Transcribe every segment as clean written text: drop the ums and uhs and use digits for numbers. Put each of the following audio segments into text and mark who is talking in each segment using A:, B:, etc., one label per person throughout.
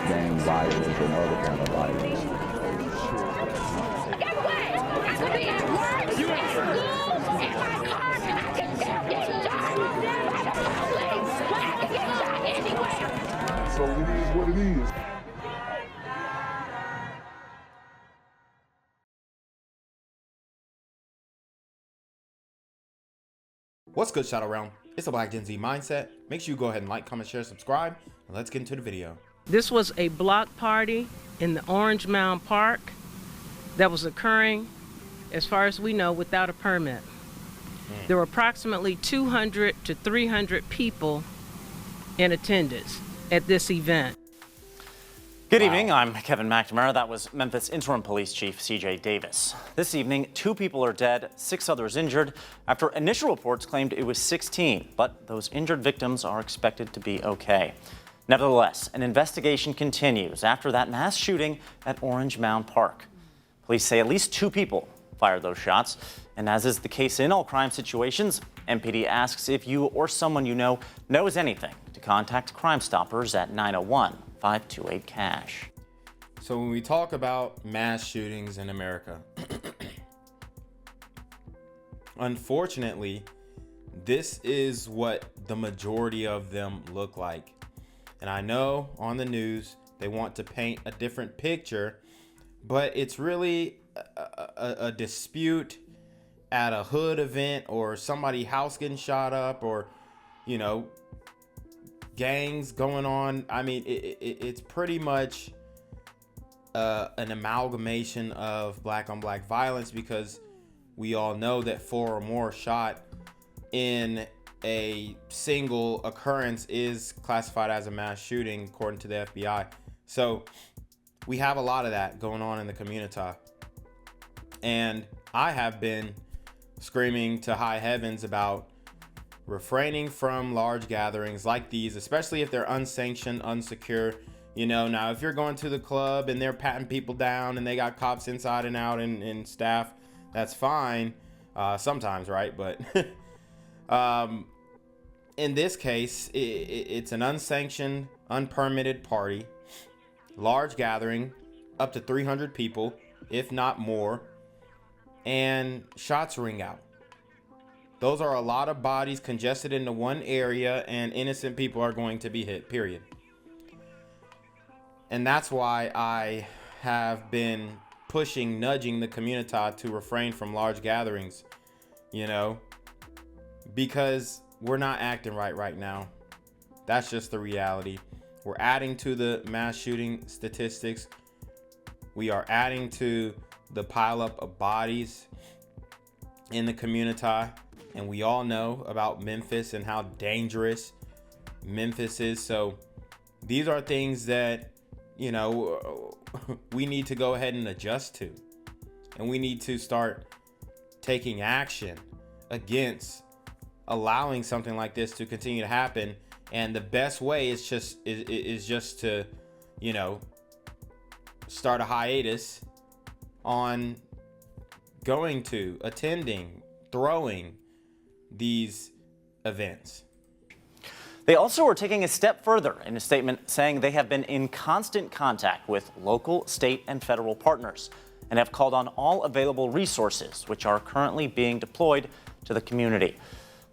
A: gang violence and other kind of violence.
B: Get away! I could be at work, at school, in my car, and I can still get shot by the police. But I can get shot anywhere.
A: So it is what it is.
C: What's good, Shadow Realm? It's the Black Gen Z Mindset. Make sure you go ahead and like, comment, share, subscribe, and let's get into the video.
D: This was a block party in the Orange Mound Park that was occurring, as far as we know, without a permit. There were approximately 200 to 300 people in attendance at this event.
E: Good evening, I'm Kevin McNamara. That was Memphis Interim Police Chief CJ Davis. This evening, 2 people are dead, 6 others injured, after initial reports claimed it was 16, but those injured victims are expected to be okay. Nevertheless, an investigation continues after that mass shooting at Orange Mound Park. Police say at least 2 people fired those shots, and as is the case in all crime situations, MPD asks if you or someone you know knows anything to contact Crime Stoppers at 901-528-CASH.
C: So when we talk about mass shootings in America, unfortunately, this is what the majority of them look like. And I know on the news they want to paint a different picture, but it's really a dispute at a hood event, or somebody's house getting shot up, or, you know, gangs going on. I mean, it's pretty much an amalgamation of black on black violence, because we all know that 4 or more shot in a single occurrence is classified as a mass shooting according to the FBI. So we have a lot of that going on in the community, and I have been screaming to high heavens about refraining from large gatherings like these, especially if they're unsanctioned, unsecure. You know, now if you're going to the club and they're patting people down and they got cops inside and out and staff, that's fine sometimes, right? But in this case, it's an unsanctioned, unpermitted party, large gathering, up to 300 people, if not more, and shots ring out. Those are a lot of bodies congested into one area, and innocent people are going to be hit, period. And that's why I have been nudging the community to refrain from large gatherings, you know, because we're not acting right now. That's just the reality. We're adding to the mass shooting statistics. We are adding to the pileup of bodies in the community. And we all know about Memphis and how dangerous Memphis is. So these are things that, you know, we need to go ahead and adjust to. And we need to start taking action against allowing something like this to continue to happen. And the best way is just to, you know, start a hiatus on going to, attending, throwing these events.
E: They also are taking a step further in a statement saying they have been in constant contact with local, state, and federal partners and have called on all available resources, which are currently being deployed to the community.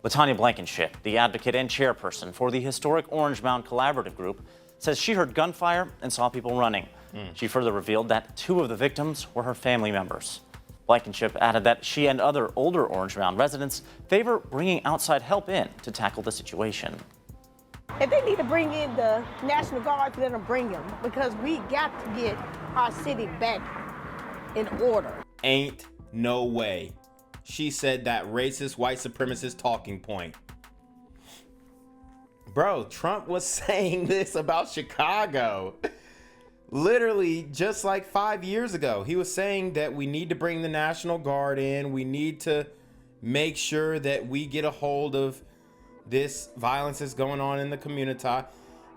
E: LaTanya Blankenship, the advocate and chairperson for the historic Orange Mound Collaborative Group, says she heard gunfire and saw people running. She further revealed that 2 of the victims were her family members. Blankenship added that she and other older Orange Mound residents favor bringing outside help in to tackle the situation.
F: If they need to bring in the National Guard, let them bring them, because we got to get our city back in order.
C: Ain't no way. She said that racist white supremacist talking point. Bro, Trump was saying this about Chicago. Literally just like 5 years ago. He was saying that we need to bring the National Guard in. We need to make sure that we get a hold of this violence that's going on in the community.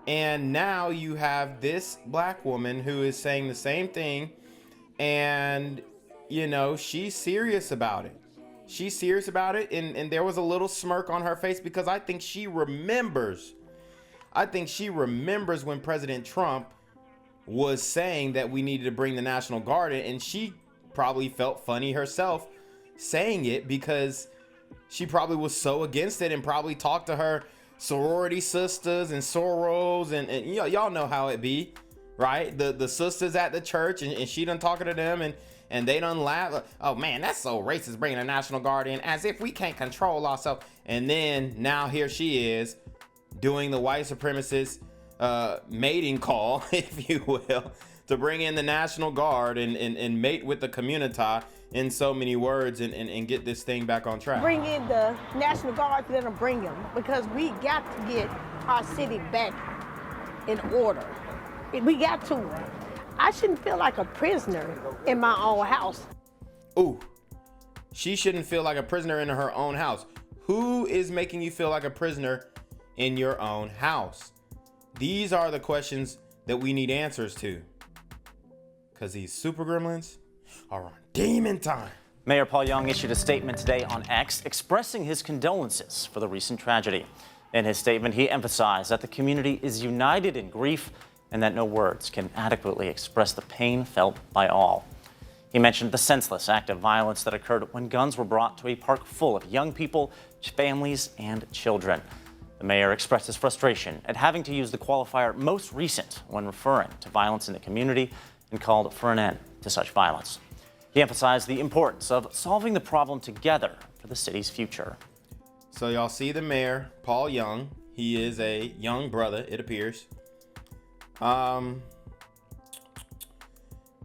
C: And now you have this black woman who is saying the same thing. And, you know, she's serious about it. She's serious about it. And there was a little smirk on her face because I think she remembers when President Trump was saying that we needed to bring the National Guard in, and she probably felt funny herself saying it because she probably was so against it, and probably talked to her sorority sisters and soros and y'all know how it be, right? The sisters at the church, and she done talking to them, and they done laugh. Oh man, that's so racist, bringing a National Guard in, as if we can't control ourselves. And then now here she is doing the white supremacist mating call, if you will, to bring in the National Guard and mate with the community in so many words and get this thing back on track.
F: Bring in the National Guard, let them bring them, because we got to get our city back in order. We got to. I shouldn't feel like a prisoner in my own house.
C: Ooh, she shouldn't feel like a prisoner in her own house. Who is making you feel like a prisoner in your own house? These are the questions that we need answers to, because these super gremlins are on demon time.
E: Mayor Paul Young issued a statement today on X expressing his condolences for the recent tragedy. In his statement, he emphasized that the community is united in grief and that no words can adequately express the pain felt by all. He mentioned the senseless act of violence that occurred when guns were brought to a park full of young people, families, and children. The mayor expressed his frustration at having to use the qualifier most recent when referring to violence in the community and called for an end to such violence. He emphasized the importance of solving the problem together for the city's future.
C: So y'all see the mayor, Paul Young. He is a young brother, it appears.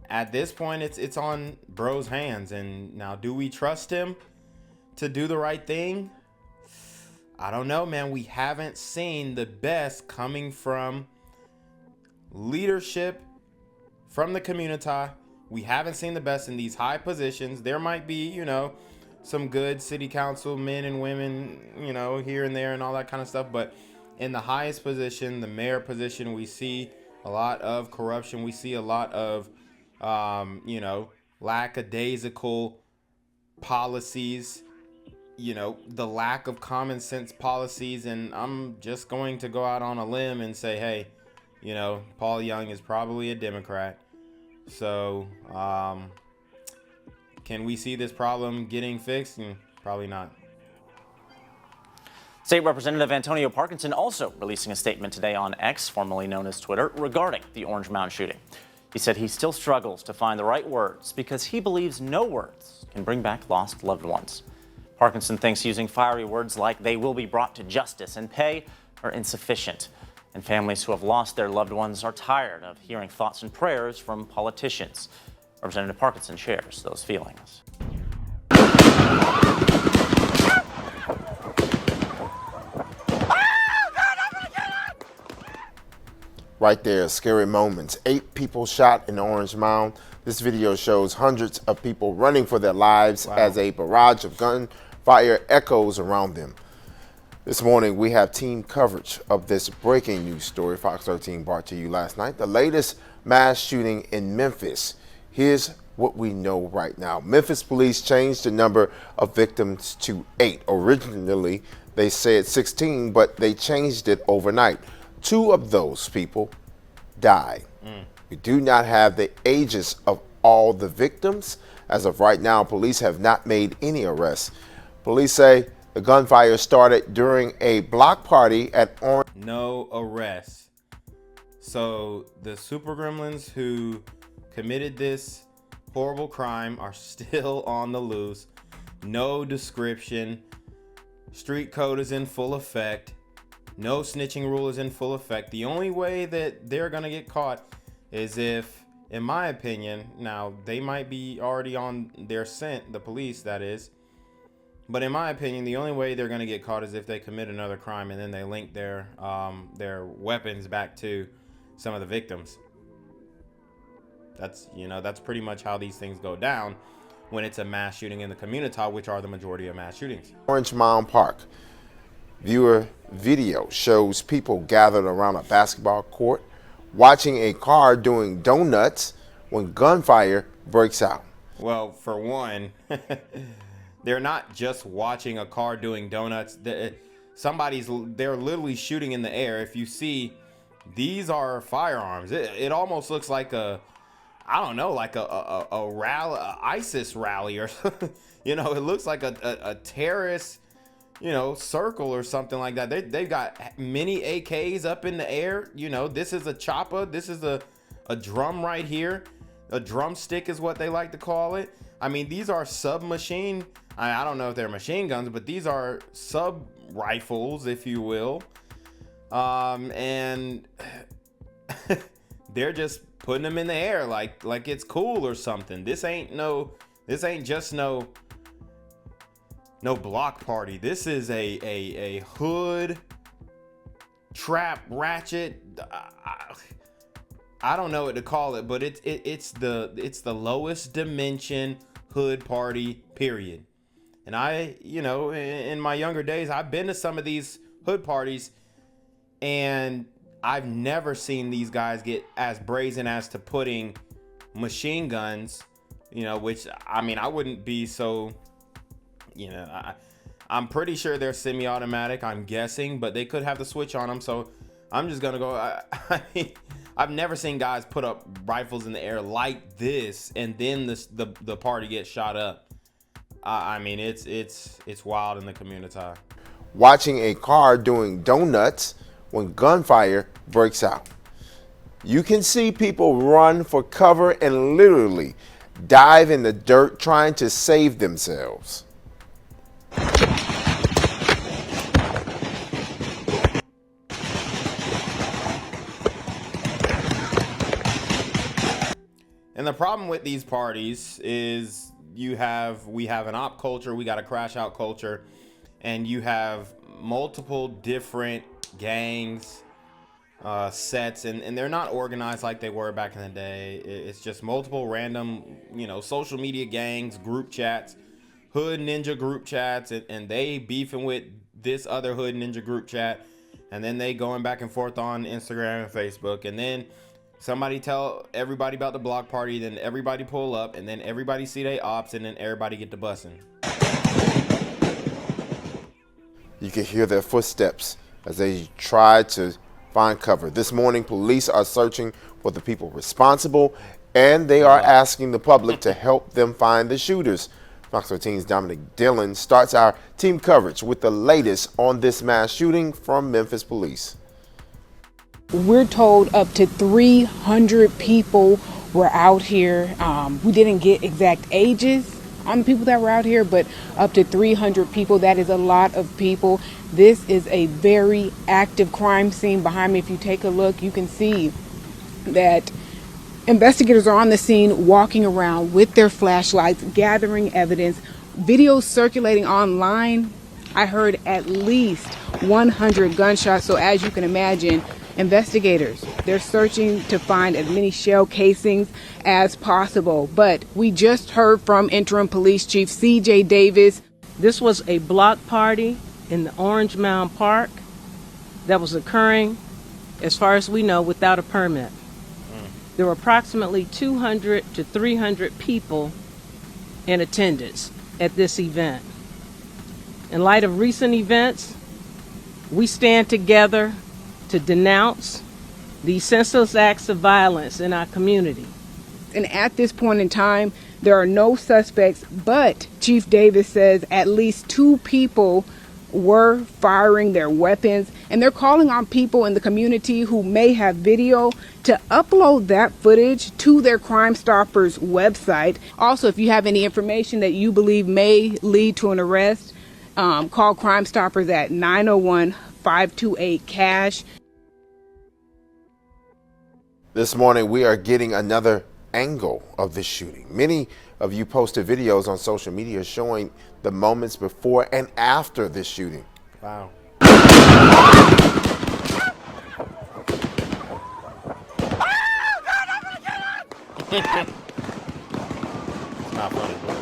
C: At this point, it's on bro's hands. And now, do we trust him to do the right thing? I don't know, man. We haven't seen the best coming from leadership from the community. We haven't seen the best in these high positions. There might be, some good city council men and women, here and there and all that kind of stuff. But in the highest position, the mayor position, we see a lot of corruption. We see a lot of, lackadaisical policies, the lack of common sense policies. And I'm just going to go out on a limb and say, hey, Paul Young is probably a Democrat. So, can we see this problem getting fixed? Probably not.
E: State Representative Antonio Parkinson also releasing a statement today on X, formerly known as Twitter, regarding the Orange Mound shooting. He said he still struggles to find the right words because he believes no words can bring back lost loved ones. Parkinson thinks using fiery words like "they will be brought to justice" and "pay" are insufficient. And families who have lost their loved ones are tired of hearing thoughts and prayers from politicians. Representative Parkinson shares those feelings.
G: Right there, scary moments. 8 people shot in Orange Mound. This video shows hundreds of people running for their lives as a barrage of gunfire echoes around them. This morning, we have team coverage of this breaking news story Fox 13 brought to you last night. The latest mass shooting in Memphis. Here's what we know right now. Memphis police changed the number of victims to 8. Originally, they said 16, but they changed it overnight. 2 of those people died. We do not have the ages of all the victims. As of right now, police have not made any arrests. Police say the gunfire started during a block party at Orange.
C: No arrests. So the super gremlins who committed this horrible crime are still on the loose. No description. Street code is in full effect. No snitching rule is in full effect. The only way that they're going to get caught is if, in my opinion, now they might be already on their scent, the police that is, but in my opinion, the only way they're going to get caught is if they commit another crime and then they link their weapons back to some of the victims. That's pretty much how these things go down when it's a mass shooting in the community, which are the majority of mass shootings.
G: Orange Mound Park. Viewer video shows people gathered around a basketball court watching a car doing donuts when gunfire breaks out.
C: Well, for one, they're not just watching a car doing donuts. They're literally shooting in the air. If you see these are firearms. It almost looks like a, I don't know, like a rally, a ISIS rally or something. You know, it looks like a terrorist, you know, circle or something like that. They've got many AKs up in the air. You know, this is a chopper. This is a drum right here. A drumstick is what they like to call it. I mean, these are submachine. I don't know if they're machine guns, but these are sub rifles, if you will. And they're just putting them in the air like it's cool or something. This ain't just no block party. This is a hood trap ratchet. I don't know what to call it, but it's the lowest dimension hood party, period. And I, you know, in my younger days, I've been to some of these hood parties, and I've never seen these guys get as brazen as to putting machine guns, you know, which, I mean, I wouldn't be so, you know, I'm pretty sure they're semi-automatic, I'm guessing, but they could have the switch on them. So I'm just gonna go, I mean, I've never seen guys put up rifles in the air like this, and then the party gets shot up. I mean, it's wild in the community.
G: Watching a car doing donuts when gunfire breaks out. You can see people run for cover and literally dive in the dirt trying to save themselves.
C: And the problem with these parties is we have an op culture, we got a crash out culture, and you have multiple different gangs, sets, and they're not organized like they were back in the day. It's just multiple random, you know, social media gangs, group chats, hood ninja group chats, and they beefing with this other hood ninja group chat, and then they going back and forth on Instagram and Facebook, and then somebody tell everybody about the block party, then everybody pull up, and then everybody see they ops, and then everybody get to bussing.
G: You can hear their footsteps as they try to find cover. This morning, police are searching for the people responsible, and they are asking the public to help them find the shooters. Fox 13's Dominic Dillon starts our team coverage with the latest on this mass shooting from Memphis police.
H: We're told up to 300 people were out here. We didn't get exact ages on the people that were out here, but up to 300 people. That is a lot of people. This is a very active crime scene behind me. If you take a look, you can see that investigators are on the scene, walking around with their flashlights, gathering evidence. Videos circulating online. I heard at least 100 gunshots. So as you can imagine, investigators, they're searching to find as many shell casings as possible. But we just heard from Interim Police Chief C.J. Davis.
D: This was a block party in the Orange Mound Park that was occurring, as far as we know, without a permit. There were approximately 200 to 300 people in attendance at this event. In light of recent events, we stand together to denounce these senseless acts of violence in our community.
H: And at this point in time, there are no suspects, but Chief Davis says at least 2 people were firing their weapons, and they're calling on people in the community who may have video to upload that footage to their Crime Stoppers website. Also, if you have any information that you believe may lead to an arrest, call Crime Stoppers at 901-528-CASH.
G: This morning, we are getting another angle of this shooting. Many of you posted videos on social media showing the moments before and after this shooting.
C: Wow. It's not funny, but.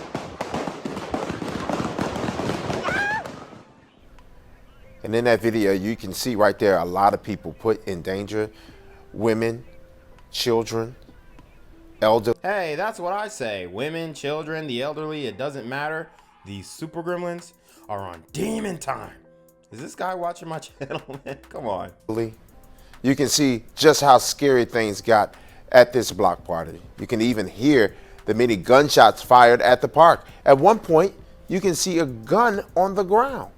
G: And in that video, you can see right there a lot of people put in danger. Women, children, elderly.
C: Hey, that's what I say. Women, children, the elderly, it doesn't matter. These super gremlins are on demon time. Is this guy watching my channel, man? Come on.
G: You can see just how scary things got at this block party. You can even hear the many gunshots fired at the park. At one point, you can see a gun on the ground.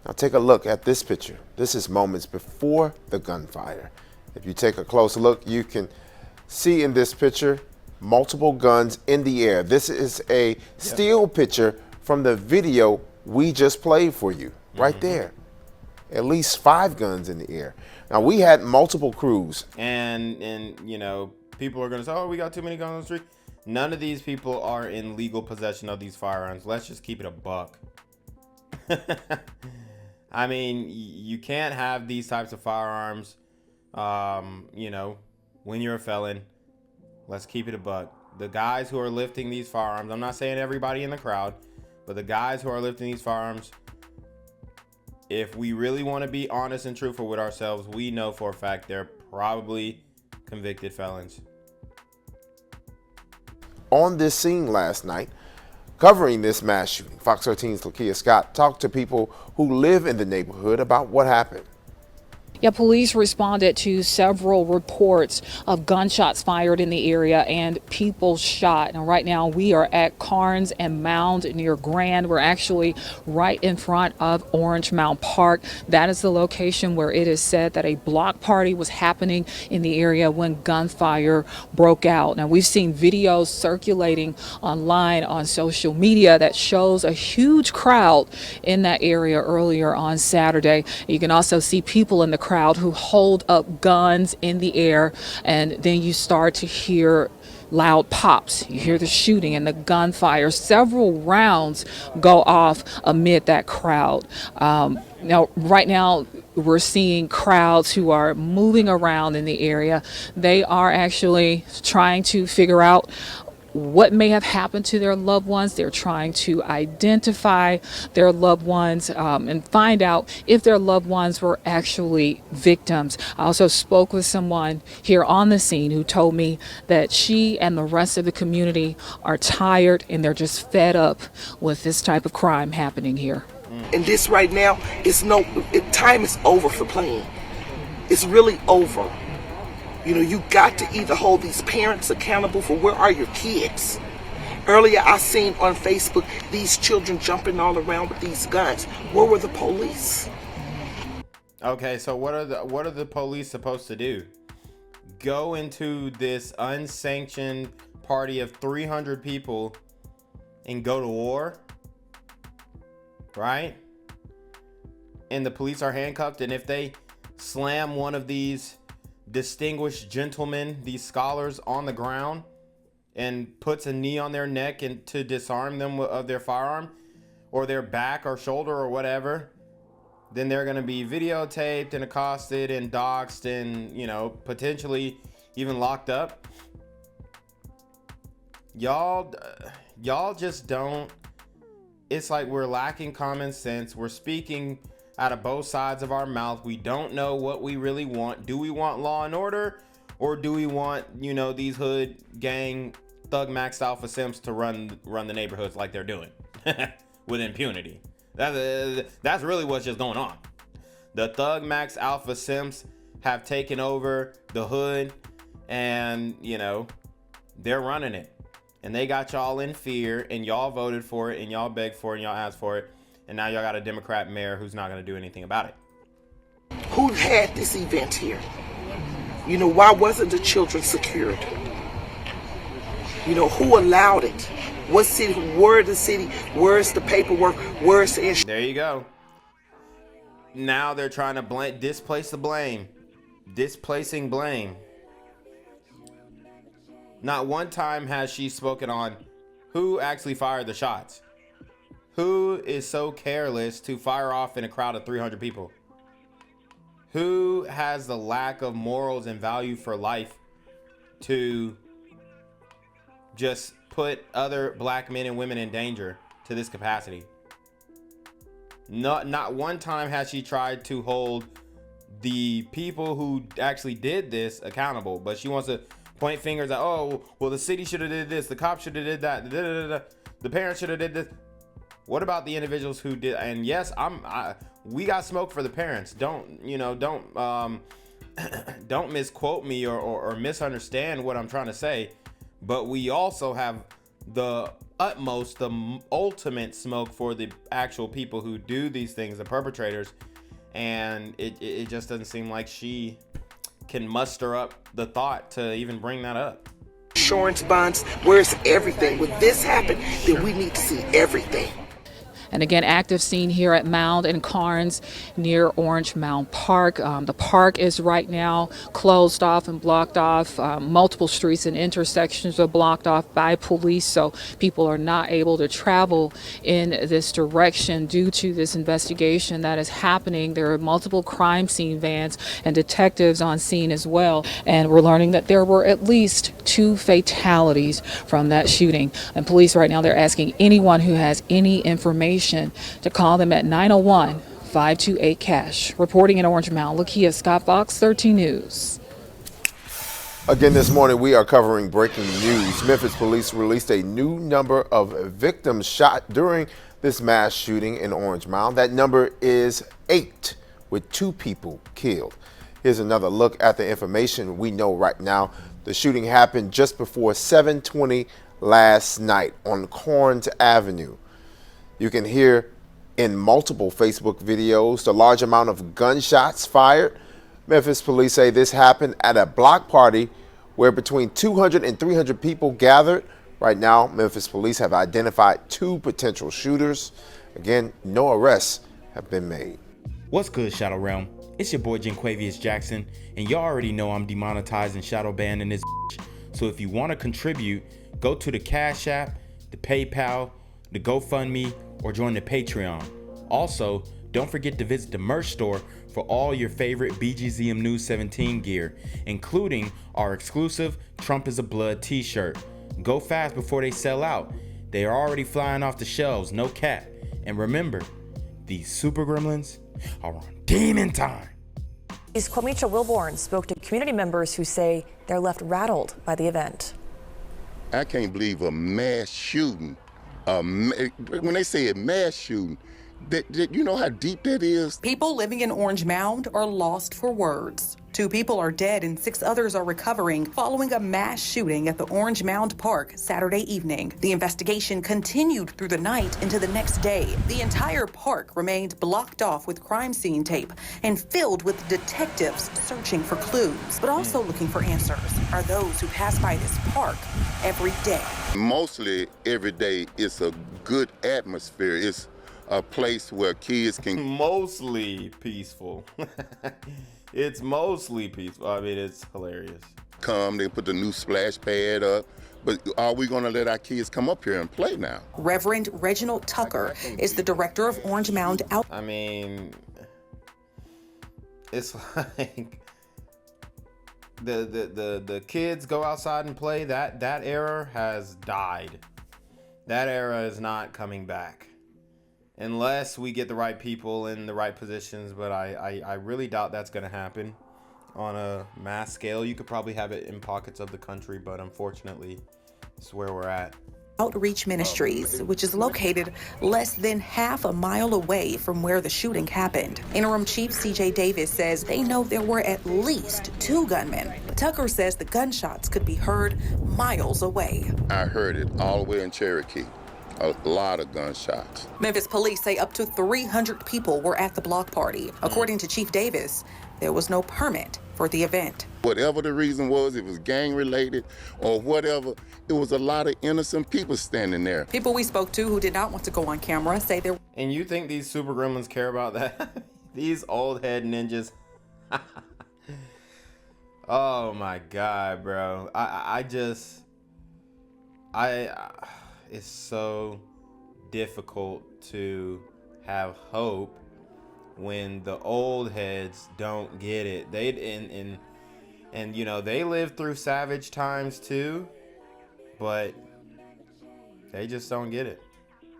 G: Now take a look at this picture. This is moments before the gunfire. If you take a close look, you can see in this picture multiple guns in the air. This is a still picture from the video we just played for you, right there. At least 5 guns in the air. Now we had multiple crews.
C: And you know, people are gonna say, oh, we got too many guns on the street. None of these people are in legal possession of these firearms. Let's just keep it a buck. I mean, you can't have these types of firearms, you know, when you're a felon. Let's keep it a buck. The guys who are lifting these firearms, I'm not saying everybody in the crowd, but the guys who are lifting these firearms, if we really want to be honest and truthful with ourselves, we know for a fact they're probably convicted felons.
G: On this scene last night, covering this mass shooting, Fox 13's Lakia Scott talked to people who live in the neighborhood about what happened.
I: Yeah, police responded to several reports of gunshots fired in the area and people shot. Now, right now, we are at Carnes and Mound near Grand. We're actually right in front of Orange Mound Park. That is the location where it is said that a block party was happening in the area when gunfire broke out. Now, we've seen videos circulating online on social media that shows a huge crowd in that area earlier on Saturday. You can also see people in the crowd who hold up guns in the air, and then you start to hear loud pops. You hear the shooting and the gunfire. Several rounds go off amid that crowd. Now, right now, we're seeing crowds who are moving around in the area. They are actually trying to figure out what may have happened to their loved ones. They're trying to identify their loved ones and find out if their loved ones were actually victims. I also spoke with someone here on the scene who told me that she and the rest of the community are tired and they're just fed up with this type of crime happening here.
J: And this right now, time is over for playing. It's really over. You know, you got to either hold these parents accountable for where are your kids. Earlier, I seen on Facebook these children jumping all around with these guns. Where were the police?
C: Okay, so what are the police supposed to do? Go into this unsanctioned party of 300 people and go to war? Right? And the police are handcuffed, and if they slam one of these distinguished gentlemen, these scholars, on the ground and puts a knee on their neck and to disarm them of their firearm or their back or shoulder or whatever, then they're going to be videotaped and accosted and doxxed and, you know, potentially even locked up. Y'all just don't. It's like we're lacking common sense. We're speaking out of both sides of our mouth. We don't know what we really want. Do we want law and order, or do we want, you know, these hood gang thug maxed alpha simps to run the neighborhoods like they're doing with impunity? That's really what's just going on. The thug max alpha simps have taken over the hood, and you know, they're running it, and they got y'all in fear, and y'all voted for it, and y'all begged for it, and y'all asked for it. And now y'all got a Democrat mayor who's not going to do anything about it.
J: Who had this event here? You know, why wasn't the children secured? You know, who allowed it? What city? Where the city? Where's the paperwork? Where's the issue?
C: There you go. Now they're trying to displace the blame. Displacing blame. Not one time has she spoken on who actually fired the shots. Who is so careless to fire off in a crowd of 300 people? Who has the lack of morals and value for life to just put other black men and women in danger to this capacity? Not one time has she tried to hold the people who actually did this accountable, but she wants to point fingers at, oh, well, the city should have did this, the cops should have did that, the parents should have did this. What about the individuals who did? And yes, we got smoke for the parents. Don't don't misquote me or misunderstand what I'm trying to say. But we also have the ultimate smoke for the actual people who do these things, the perpetrators. And it just doesn't seem like she can muster up the thought to even bring that up.
J: Insurance bonds, where's everything? When this happened, then we need to see everything.
I: And again, active scene here at Mound and Carnes near Orange Mound Park. The park is right now closed off and blocked off. Multiple streets and intersections are blocked off by police, so people are not able to travel in this direction due to this investigation that is happening. There are multiple crime scene vans and detectives on scene as well. And we're learning that there were at least 2 fatalities from that shooting. And police right now, they're asking anyone who has any information to call them at 901-528-CASH. Reporting in Orange Mound, Lakia Scott, Fox 13 News.
G: Again this morning, we are covering breaking news. Memphis police released a new number of victims shot during this mass shooting in Orange Mound. That number is 8, with 2 people killed. Here's another look at the information we know right now. The shooting happened just before 7:20 last night on Corns Avenue. You can hear in multiple Facebook videos the large amount of gunshots fired. Memphis police say this happened at a block party where between 200 and 300 people gathered. Right now, Memphis police have identified 2 potential shooters. Again, no arrests have been made.
C: What's good, Shadow Realm? It's your boy Jenquavius Jackson, and y'all already know I'm demonetized and shadow banned in this bitch. So if you want to contribute, go to the Cash App, the PayPal, the GoFundMe, or join the Patreon. Also, don't forget to visit the merch store for all your favorite BGZM News 17 gear, including our exclusive Trump is a Blood t-shirt. Go fast before they sell out. They are already flying off the shelves, no cap. And remember, these super gremlins are on demon time.
K: Kwamisha Wilborn spoke to community members who say they're left rattled by the event.
L: I can't believe a mass shooting. When they say a mass shooting, you know how deep that is?
M: People living in Orange Mound are lost for words. 2 people are dead and 6 others are recovering following a mass shooting at the Orange Mound Park Saturday evening. The investigation continued through the night into the next day. The entire park remained blocked off with crime scene tape and filled with detectives searching for clues, but also looking for answers are those who pass by this park every day.
L: Mostly every day, it's a good atmosphere. It's a place where kids can...
C: Mostly peaceful. It's mostly peaceful. I mean, it's hilarious.
L: Come, they put the new splash pad up. But are we going to let our kids come up here and play now?
M: Reverend Reginald Tucker is the director of Orange Mound Out.
C: I mean, it's like the kids go outside and play. That era has died. That era is not coming back unless we get the right people in the right positions. But I really doubt that's going to happen on a mass scale. You could probably have it in pockets of the country, but unfortunately, it's where we're at.
M: Outreach Ministries, which is located less than half a mile away from where the shooting happened. Interim Chief C.J. Davis says they know there were at least 2 gunmen. But Tucker says the gunshots could be heard miles away.
L: I heard it all the way in Cherokee. A lot of gunshots.
M: Memphis police say up to 300 people were at the block party. According to Chief Davis, there was no permit for the event.
L: Whatever the reason was, it was gang related or whatever, it was a lot of innocent people standing there.
M: People we spoke to who did not want to go on camera say there.
C: And you think these super gremlins care about that? These old head ninjas. Oh my God, bro. It's so difficult to have hope when the old heads don't get it. And you know, they lived through savage times too, but they just don't get it.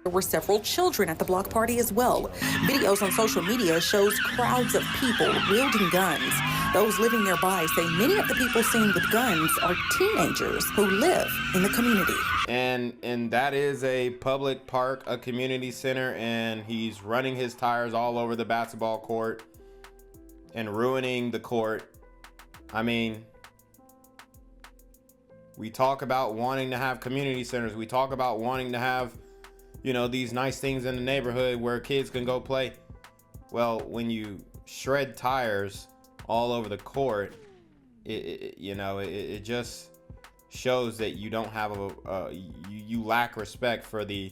M: There were several children at the block party as well. Videos on social media shows crowds of people wielding guns. Those living nearby say many of the people seen with guns are teenagers who live in the community.
C: And that is a public park, a community center, and he's running his tires all over the basketball court and ruining the court. I mean, we talk about wanting to have community centers. We talk about wanting to have, you know, these nice things in the neighborhood where kids can go play. Well, when you shred tires all over the court, it just shows that you don't have you lack respect for the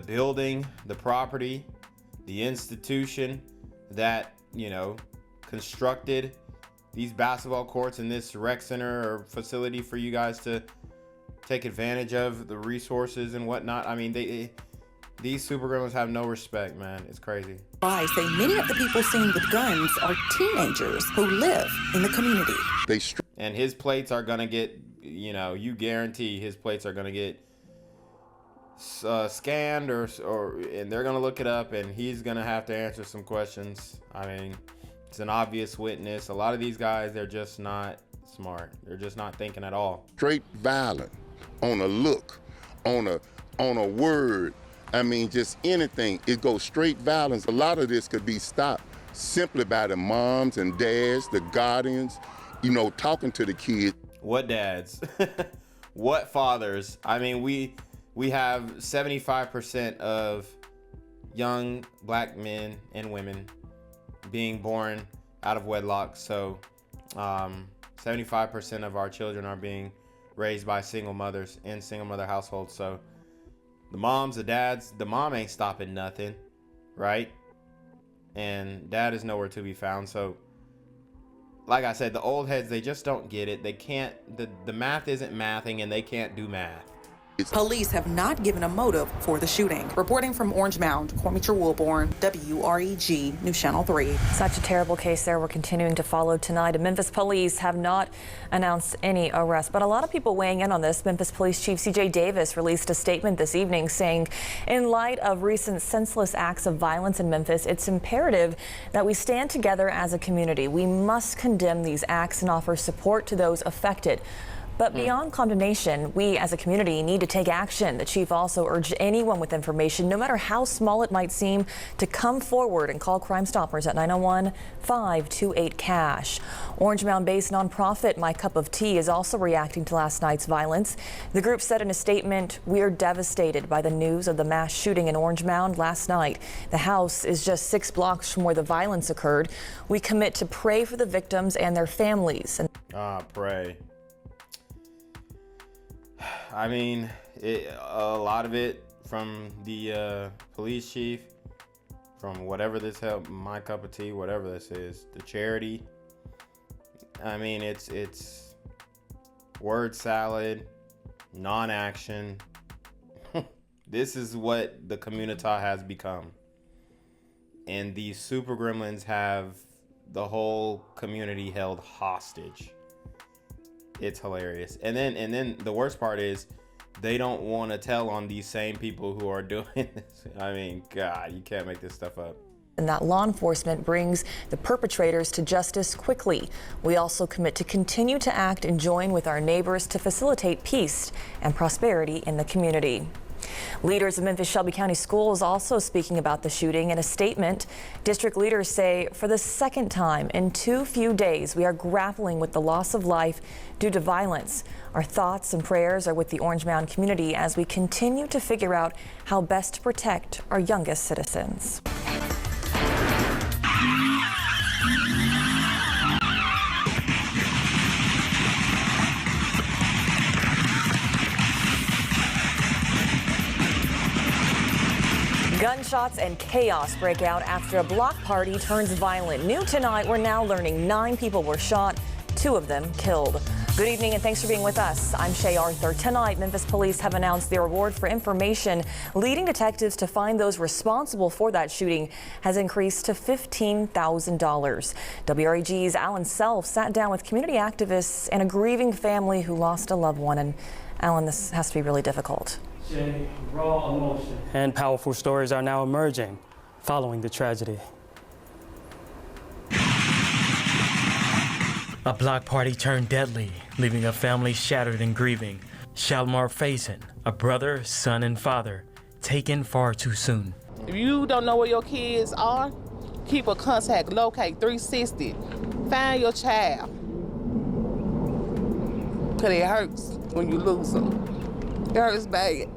C: building, the property, the institution that, you know, constructed these basketball courts in this rec center or facility for you guys to take advantage of the resources and whatnot. I mean, these super gremlins have no respect, man. It's crazy.
M: I say many of the people seen with guns are teenagers who live in the community.
C: And his plates are gonna get, you know, you guarantee his plates are gonna get scanned and they're gonna look it up, and he's gonna have to answer some questions. I mean, it's an obvious witness. A lot of these guys, they're just not smart. They're just not thinking at all.
L: Straight violent on a look, on a word. I mean, just anything. It goes straight violence. A lot of this could be stopped simply by the moms and dads, the guardians, you know, talking to the kids.
C: What dads? What fathers? I mean, we have 75% of young black men and women being born out of wedlock. So 75% of our children are being raised by single mothers in single mother households. So the moms, the dads, the mom ain't stopping nothing, right? And dad is nowhere to be found. So like I said, the old heads, they just don't get it. They can't, the math isn't mathing, and they can't do math.
M: Police have not given a motive for the shooting. Reporting from Orange Mound, Kwamicha Wilborn, WREG, News Channel 3.
K: Such a terrible case there. We're continuing to follow tonight. Memphis police have not announced any arrests, but a lot of people weighing in on this. Memphis Police Chief C.J. Davis released a statement this evening saying, in light of recent senseless acts of violence in Memphis, it's imperative that we stand together as a community. We must condemn these acts and offer support to those affected. But beyond condemnation, we as a community need to take action. The chief also urged anyone with information, no matter how small it might seem, to come forward and call Crime Stoppers at 901-528-CASH. Orange Mound-based nonprofit My Cup of Tea is also reacting to last night's violence. The group said in a statement, "We are devastated by the news of the mass shooting in Orange Mound last night. The house is just 6 blocks from where the violence occurred. We commit to pray for the victims and their families."
C: Pray. I mean, a lot of it from the police chief, from whatever this help, My Cup of Tea, whatever this is, the charity. I mean, it's word salad, non-action. This is what the community has become. And these super gremlins have the whole community held hostage. It's hilarious. And then the worst part is they don't want to tell on these same people who are doing this. I mean, God, you can't make this stuff up.
K: And that law enforcement brings the perpetrators to justice quickly. We also commit to continue to act and join with our neighbors to facilitate peace and prosperity in the community. Leaders of Memphis Shelby County Schools also speaking about the shooting. In a statement, district leaders say for the second time in too few days, we are grappling with the loss of life due to violence. Our thoughts and prayers are with the Orange Mound community as we continue to figure out how best to protect our youngest citizens. Gunshots and chaos break out after a block party turns violent. New tonight, we're now learning 9 people were shot, 2 of them killed. Good evening and thanks for being with us. I'm Shay Arthur. Tonight, Memphis police have announced their reward for information leading detectives to find those responsible for that shooting has increased to $15,000. WREG's Alan Self sat down with community activists and a grieving family who lost a loved one. And Alan, this has to be really difficult.
N: Raw emotion and powerful stories are now emerging following the tragedy. A block party turned deadly, leaving a family shattered and grieving. Chalmar Fason, a brother, son, and father, taken far too soon.
O: If you don't know where your kids are, keep a contact, locate 360. Find your child. Because it hurts when you lose them. It hurts bad.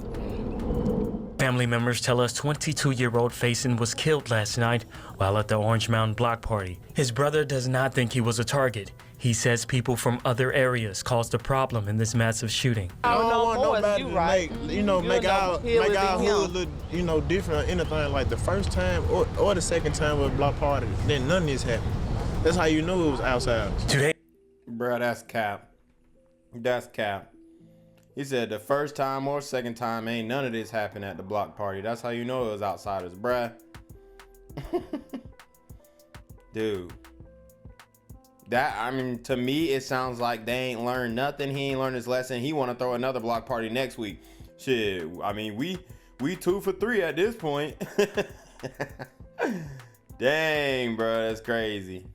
N: Family members tell us 22-year-old Fason was killed last night while at the Orange Mountain block party. His brother does not think he was a target. He says people from other areas caused a problem in this massive shooting.
P: I don't want nobody to make our hood look, different or anything. Like the first time or the second time with a block party, then none of this happened. That's how you knew it was outside.
N: Today,
C: bruh, that's cap. That's cap. He said the first time or second time ain't none of this happened at the block party. That's how you know it was outsiders, bruh. Dude. To me, it sounds like they ain't learned nothing. He ain't learned his lesson. He want to throw another block party next week. Shit, we 2 for 3 at this point. Dang, bro, that's crazy.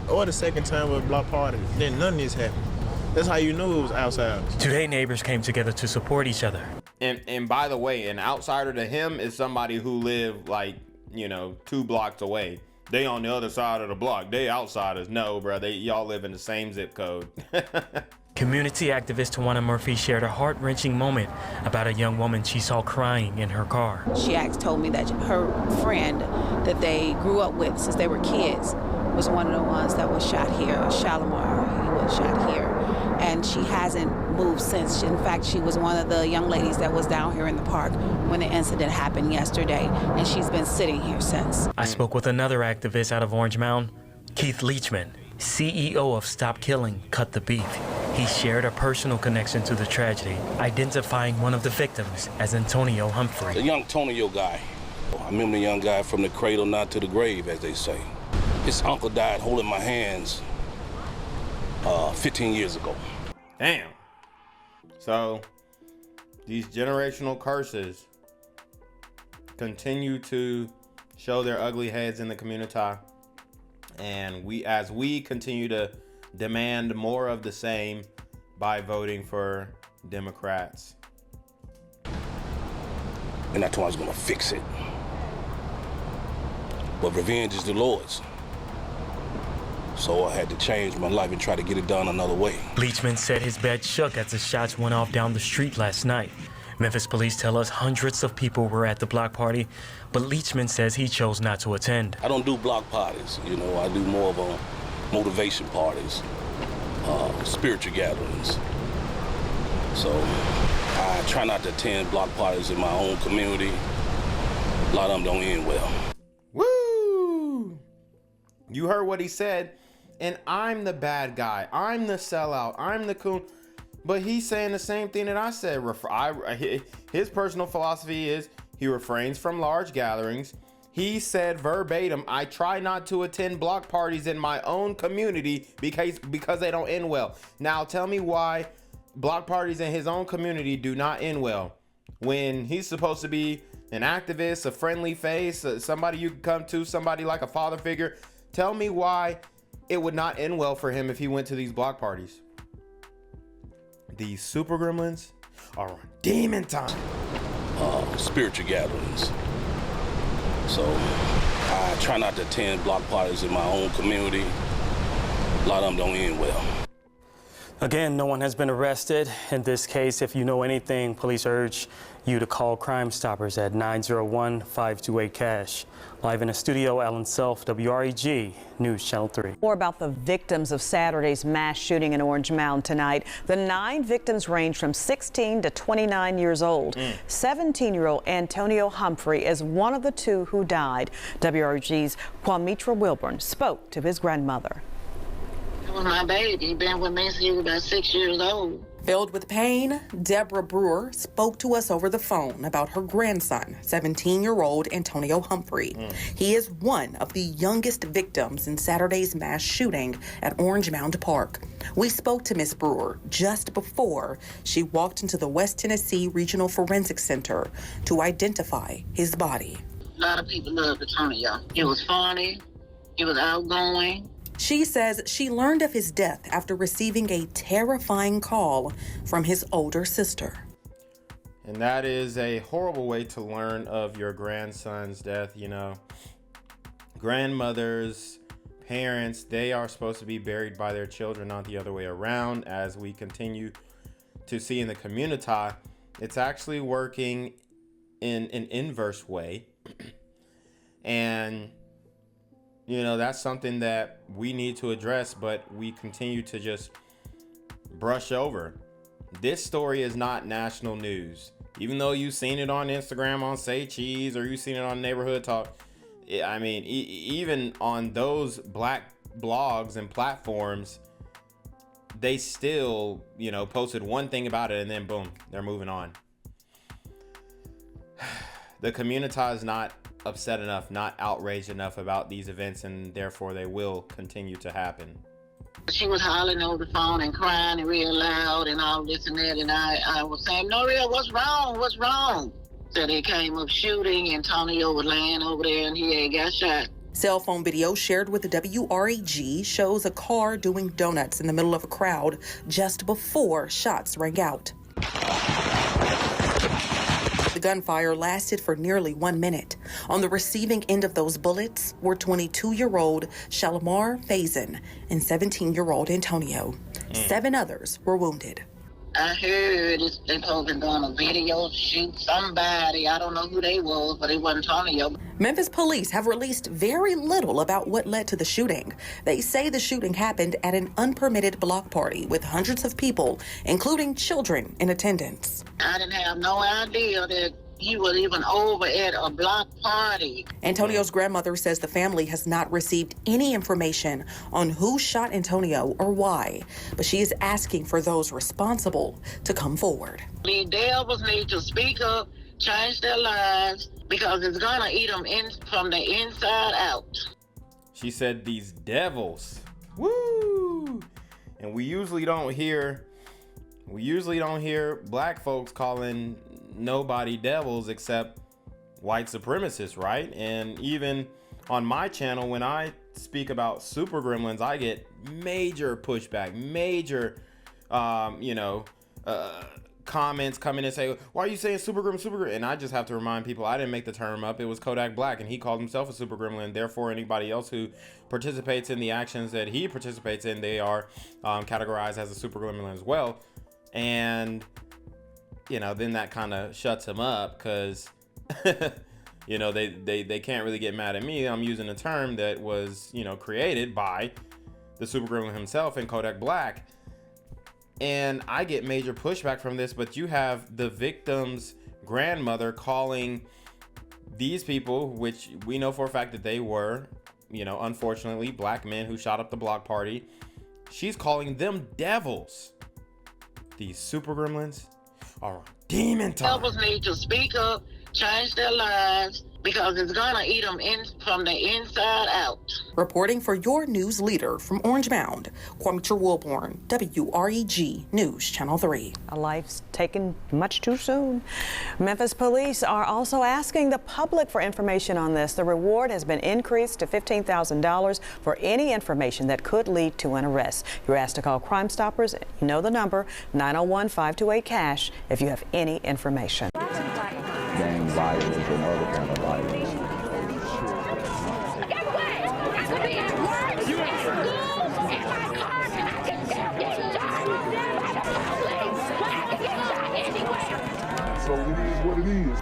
P: Or the second time with a block party, then none of this happened. That's how you knew it was outsiders.
N: Today, neighbors came together to support each other.
C: And by the way, an outsider to him is somebody who lived 2 blocks away. They on the other side of the block. They outsiders. No, bro. Y'all live in the same zip code.
N: Community activist Tawana Murphy shared a heart-wrenching moment about a young woman she saw crying in her car.
Q: She told me that her friend that they grew up with since they were kids was one of the ones that was shot here. Chalmar, he was shot here. And she hasn't moved since. In fact, she was one of the young ladies that was down here in the park when the incident happened yesterday, and she's been sitting here since.
N: I spoke with another activist out of Orange Mountain, Keith Leechman, CEO of Stop Killing, Cut the Beef. He shared a personal connection to the tragedy, identifying one of the victims as Antonio Humphrey.
R: The young Antonio guy. I remember the young guy from the cradle, not to the grave, as they say. His uncle died holding my hands 15 years ago.
C: Damn. So these generational curses continue to show their ugly heads in the community, and as we continue to demand more of the same by voting for Democrats.
R: And that's why I was gonna fix it. But revenge is the Lord's. So I had to change my life and try to get it done another way.
N: Leechman said his bed shook as the shots went off down the street last night. Memphis police tell us hundreds of people were at the block party, but Leechman says he chose not to attend.
R: I don't do block parties, I do more of a motivation parties, spiritual gatherings. So I try not to attend block parties in my own community. A lot of them don't end well.
C: Woo! You heard what he said. And I'm the bad guy. I'm the sellout. I'm the coon. But he's saying the same thing that I said. His personal philosophy is he refrains from large gatherings. He said verbatim, I try not to attend block parties in my own community because they don't end well. Now tell me why block parties in his own community do not end well. When he's supposed to be an activist, a friendly face, somebody you can come to, somebody like a father figure. Tell me why it would not end well for him if he went to these block parties. These super gremlins are on demon time.
R: Spiritual gatherings. So I try not to attend block parties in my own community. A lot of them don't end well.
N: Again, no one has been arrested. In this case, if you know anything, police urge you to call Crime Stoppers at 901-528-CASH. Live in the studio, Alan Self, WREG News Channel 3.
S: More about the victims of Saturday's mass shooting in Orange Mound tonight. The 9 victims range from 16 to 29 years old. 17-year-old Antonio Humphrey is one of the 2 who died. WREG's Kwamitra Wilburn spoke to his grandmother.
T: It was my baby. He'd been with me since he was about 6 years old.
M: Filled with pain, Deborah Brewer spoke to us over the phone about her grandson, 17-year-old Antonio Humphrey. He is one of the youngest victims in Saturday's mass shooting at Orange Mound Park. We spoke to Miss Brewer just before she walked into the West Tennessee Regional Forensic Center to identify his body.
T: A lot of people loved Antonio. He was funny. He was outgoing.
M: She says she learned of his death after receiving a terrifying call from his older sister.
C: And that is a horrible way to learn of your grandson's death. You know, grandmothers, parents, they are supposed to be buried by their children, not the other way around. As we continue to see in the community, it's actually working in an inverse way. And, you know, that's something that we need to address, but we continue to just brush over. This story is not national news. Even though you've seen it on Instagram on Say Cheese, or you've seen it on Neighborhood Talk, I mean, even on those black blogs and platforms, they still, you know, posted one thing about it and then boom, they're moving on. The community is not upset enough, not outraged enough about these events, and therefore they will continue to happen.
T: She was hollering over the phone and crying real loud and all this and that, and I was saying, Noria, what's wrong? What's wrong? So they came up shooting, Antonio was laying over there and he had got shot.
M: Cell phone video shared with the WREG shows a car doing donuts in the middle of a crowd just before shots rang out. The gunfire lasted for nearly 1 minute. On the receiving end of those bullets were 22-year-old Chalmar Fason and 17-year-old Antonio. 7 others were wounded.
T: I heard they're supposed to be doing a video shoot somebody. I don't know who they was, but it wasn't Antonio.
M: Memphis police have released very little about what led to the shooting. They say the shooting happened at an unpermitted block party with hundreds of people, including children, in attendance.
T: I didn't have no idea that he was even over at a block party.
M: Antonio's grandmother says the family has not received any information on who shot Antonio or why, but she is asking for those responsible to come forward.
T: The devils need to speak up, change their lives, because it's gonna eat them from the inside out.
C: She said these devils. Woo! And we usually don't hear black folks calling nobody devils except white supremacists, right? And even on my channel, when I speak about super gremlins, I get major pushback, major comments come in and say, why are you saying super gremlin? And I just have to remind people, I didn't make the term up. It was Kodak Black, and he called himself a super gremlin. Therefore, anybody else who participates in the actions that he participates in, they are categorized as a super gremlin as well. And you know, then that kind of shuts him up, because you know, they can't really get mad at me. I'm using a term that was, you know, created by the super gremlin himself and Kodak Black. And I get major pushback from this, but you have the victim's grandmother calling these people, which we know for a fact that they were, you know, unfortunately, black men who shot up the block party. She's calling them devils. These super gremlins are demon time.
T: Devils need to speak up, change their lives, because it's gonna eat them from the inside out.
M: Reporting for your news leader from Orange Mound, Kwame Wilborn, WREG News Channel 3.
S: A life's taken much too soon. Memphis police are also asking the public for information on this. The reward has been increased to $15,000 for any information that could lead to an arrest. You're asked to call Crime Stoppers. You know the number, 901-528-CASH, if you have any information.
A: Gang violence and other kind of violence. So it is what it is.